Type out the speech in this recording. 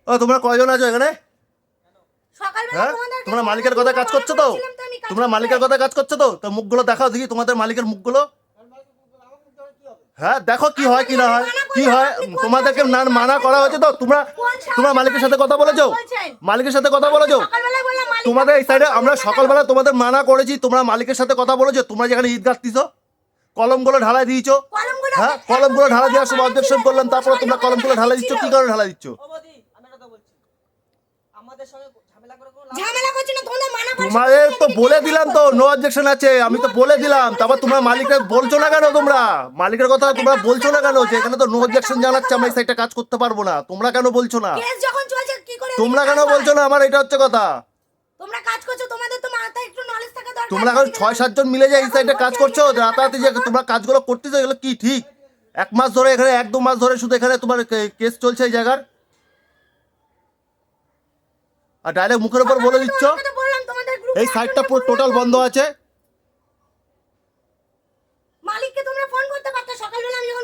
ও তোমরা কয়জন আছো এখানে? সকালবেলা হ্যাঁ তোমাদের তোমরা মালিকের কথা কাজ করছো তো? তোমরা মালিকের কথা কাজ করছো তো? মুখগুলো দেখাও দেখি তোমাদের মালিকের মুখগুলো। হ্যাঁ দেখো কি হয় কি না হয়, কি হয়। তোমাদেরকে মানা করা হয়েছে তো? তোমরা মালিকের সাথে কথা বলেছো? মালিকের সাথে কথা বলেছো? সকালবেলা বললাম মালিক তোমাদের এই সাইডে আমরা সকালবেলা তোমাদের মানা করেছি, তোমরা মালিকের সাথে কথা বলেছো? তোমরা যেখানে ঈদ গাঁথতিছো কলমগুলো ঢালাই দিয়েছো, কলমগুলো হ্যাঁ কলমগুলো ঢালাই দেওয়ার সময় অবজেকশন করলাম, তারপরে তোমরা কলমগুলো ঢালাই দিচ্ছ, কি কারণে ঢালাই দিচ্ছ? ঝামেলা করছি না, তোমাদের মানা করছি। তোমাদের তো বলে দিলাম তো নো অবজেকশন আছে, আমি তো বলে দিলাম, তারপর তোমরা মালিকের বলছো না কেন? তোমরা মালিকের কথা তোমরা বলছো না কেন যে এখানে তো নো অবজেকশন জানাচ্ছে, আমরা এই সাইডটা কাজ করতে পারবো না? তোমরা কেন বলছো না? কেস যখন চলছে কি করে তোমরা এদিকে কেন কাজ হয়? বলছো না? আমার এটা হচ্ছে কথা। তোমরা কাজ করছো, তোমাদের তো মাথায় একটু নলেজ থাকা দরকার। তোমরা এখন 6-7 জন মিলে যে এই সাইডে কাজ করছো, রাতারাতি যে তোমরা কাজগুলো করতেছো, এগুলো কি ঠিক? 1 মাস ধরে এখানে, 1-2 মাস ধরে শুধু এখানে তোমার কেস চলছে এই জায়গার, আর ডাইরেক্ট মুখের উপর বলে দিচ্ছ তোমাকে তো বললাম তোমাদের গ্রুপে এই সাইডটা পুরো টোটাল বন্ধ আছে। মালিককে তোমরা ফোন করতে পারতো সকালবেলা, আমি যখন